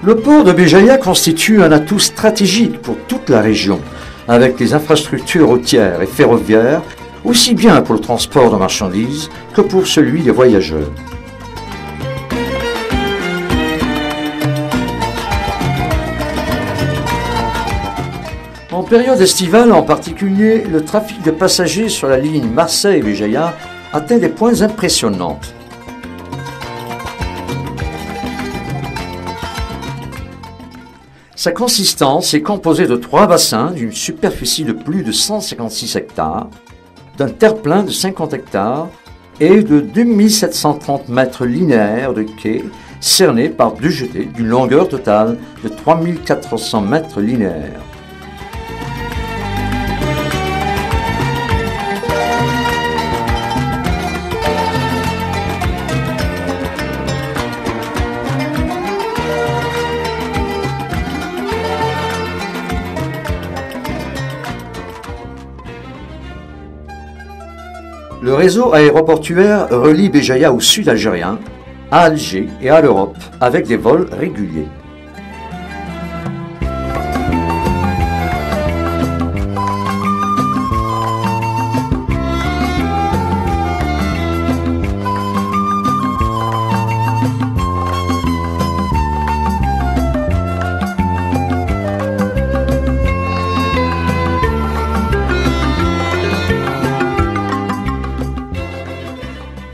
Le port de Béjaïa constitue un atout stratégique pour toute la région, avec les infrastructures routières et ferroviaires, aussi bien pour le transport de marchandises que pour celui des voyageurs. En période estivale en particulier, le trafic de passagers sur la ligne Marseille-Béjaïa atteint des points impressionnants. Sa consistance est composée de 3 bassins d'une superficie de plus de 156 hectares, d'un terre-plein de 50 hectares et de 2730 mètres linéaires de quais cernés par 2 jetées d'une longueur totale de 3400 mètres linéaires. Le réseau aéroportuaire relie Béjaïa au sud algérien, à Alger et à l'Europe, avec des vols réguliers.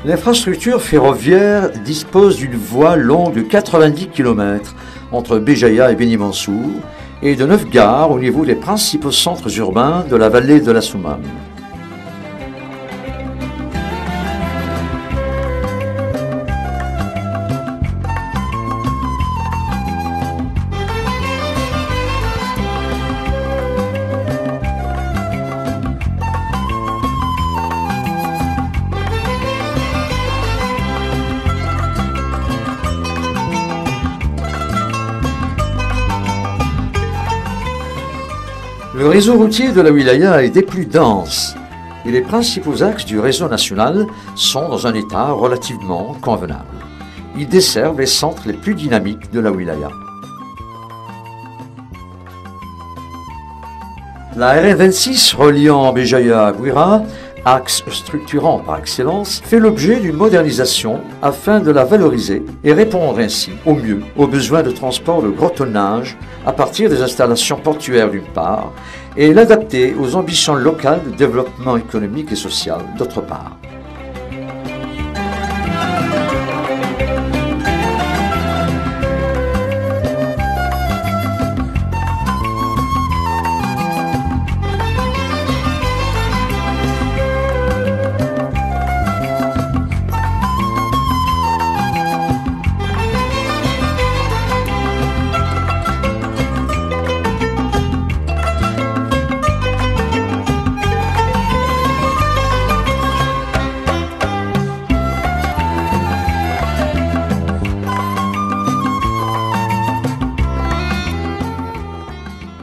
L'infrastructure ferroviaire dispose d'une voie longue de 90 km entre Béjaïa et Beni Mansour et de 9 gares au niveau des principaux centres urbains de la vallée de la Soumam. Le réseau routier de la wilaya est des plus denses et les principaux axes du réseau national sont dans un état relativement convenable. Ils desservent les centres les plus dynamiques de la wilaya. La RN26 reliant Béjaïa à Gouira, axe structurant par excellence, fait l'objet d'une modernisation afin de la valoriser et répondre ainsi au mieux aux besoins de transport de gros tonnage à partir des installations portuaires d'une part et l'adapter aux ambitions locales de développement économique et social d'autre part.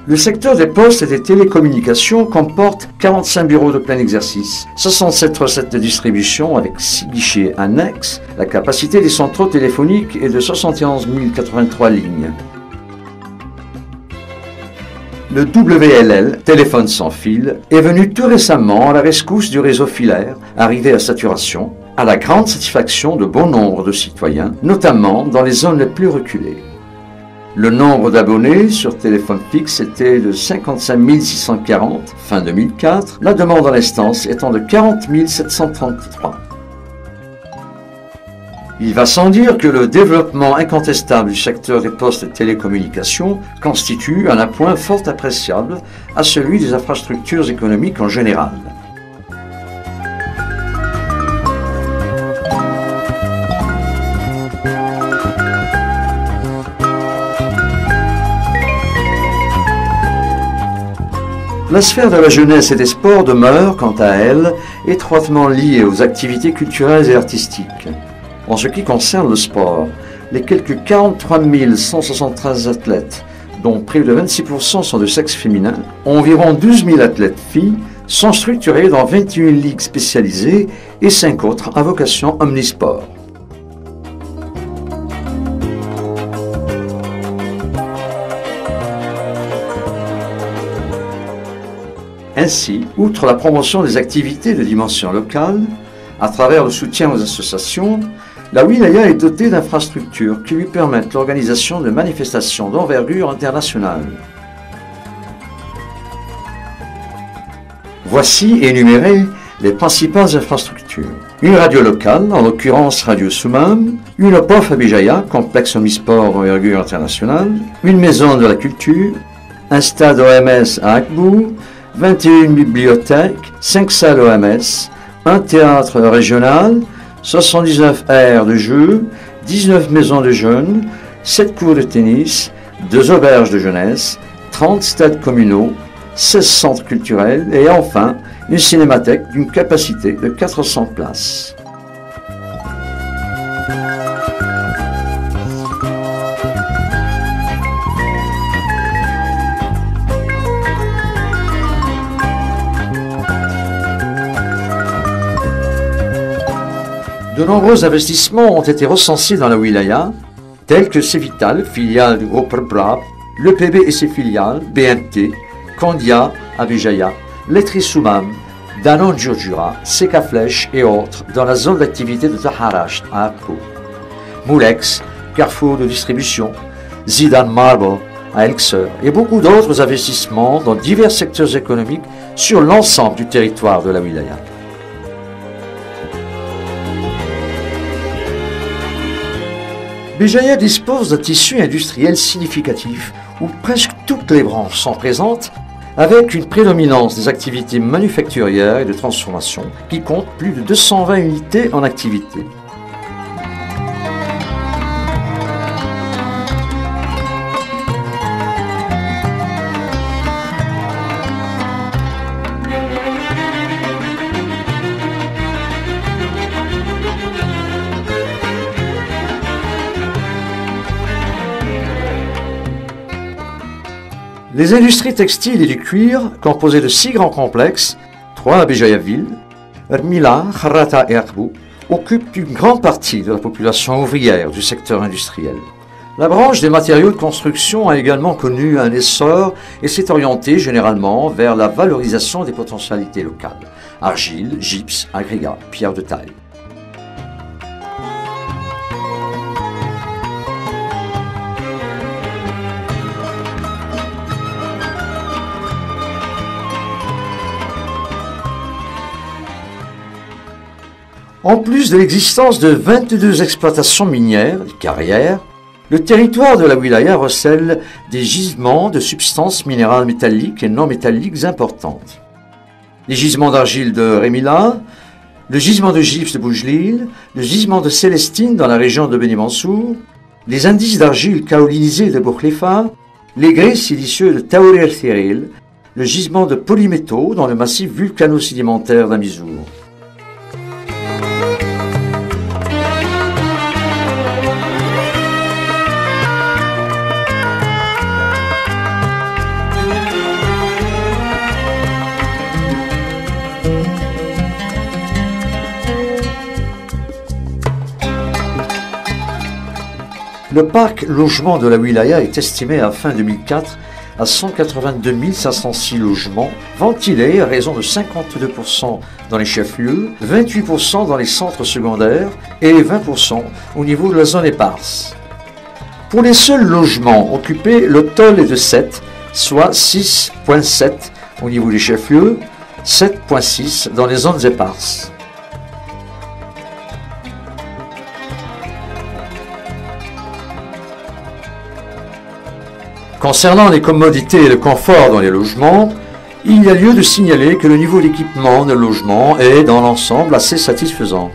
Le secteur des postes et des télécommunications comporte 45 bureaux de plein exercice, 67 recettes de distribution avec 6 guichets annexes. La capacité des centraux téléphoniques est de 71 083 lignes. Le WLL, téléphone sans fil, est venu tout récemment à la rescousse du réseau filaire, arrivé à saturation, à la grande satisfaction de bon nombre de citoyens, notamment dans les zones les plus reculées. Le nombre d'abonnés sur téléphone fixe était de 55 640 fin 2004, la demande en instance étant de 40 733. Il va sans dire que le développement incontestable du secteur des postes et télécommunications constitue un appoint fort appréciable à celui des infrastructures économiques en général. La sphère de la jeunesse et des sports demeure, quant à elle, étroitement liée aux activités culturelles et artistiques. En ce qui concerne le sport, les quelques 43 173 athlètes, dont près de 26% sont de sexe féminin, environ 12 000 athlètes filles, sont structurés dans 21 ligues spécialisées et 5 autres à vocation omnisport. Ainsi, outre la promotion des activités de dimension locale, à travers le soutien aux associations, la wilaya est dotée d'infrastructures qui lui permettent l'organisation de manifestations d'envergure internationale. Voici énumérées les principales infrastructures. Une radio locale, en l'occurrence Radio Soumam, une POF à Béjaïa, complexe omnisport d'envergure internationale, une maison de la culture, un stade OMS à Akbou, 21 bibliothèques, 5 salles OMS, un théâtre régional, 79 aires de jeu, 19 maisons de jeunes, 7 cours de tennis, 2 auberges de jeunesse, 30 stades communaux, 16 centres culturels et enfin une cinémathèque d'une capacité de 400 places. De nombreux investissements ont été recensés dans la wilaya, tels que Cevital, filiale du groupe Brab, le PB et ses filiales, BNT, Candia à Béjaïa, Laiterie Soumam, Danone Djurdjura, Seka Flèche et autres dans la zone d'activité de Taharacht à Akpo. Moulex, Carrefour de distribution, Zidane Marble à Elxer et beaucoup d'autres investissements dans divers secteurs économiques sur l'ensemble du territoire de la wilaya. Béjaïa dispose d'un tissu industriel significatif où presque toutes les branches sont présentes, avec une prédominance des activités manufacturières et de transformation qui compte plus de 220 unités en activité. Les industries textiles et du cuir, composées de 6 grands complexes, 3 à Béjaïa-Ville, Ermila, Kharrata et Akbou, occupent une grande partie de la population ouvrière du secteur industriel. La branche des matériaux de construction a également connu un essor et s'est orientée généralement vers la valorisation des potentialités locales, argile, gypse, agrégat, pierre de taille. En plus de l'existence de 22 exploitations minières, des carrières, le territoire de la wilaya recèle des gisements de substances minérales métalliques et non métalliques importantes. Les gisements d'argile de Remila, le gisement de gypse de Boujlil, le gisement de Célestine dans la région de Beni Mansour, les indices d'argile kaolinisée de Bourkhlifa, les grès silicieux de Taourir Thiril, le gisement de polymétaux dans le massif vulcano-sédimentaire d'Amizour. Le parc logement de la wilaya est estimé à fin 2004 à 182 506 logements, ventilés à raison de 52% dans les chefs-lieux, 28% dans les centres secondaires et 20% au niveau de la zone éparse. Pour les seuls logements occupés, le toll est de 7, soit 6,7 au niveau des chefs-lieux, 7,6 dans les zones éparses. Concernant les commodités et le confort dans les logements, il y a lieu de signaler que le niveau d'équipement de logement est dans l'ensemble assez satisfaisant.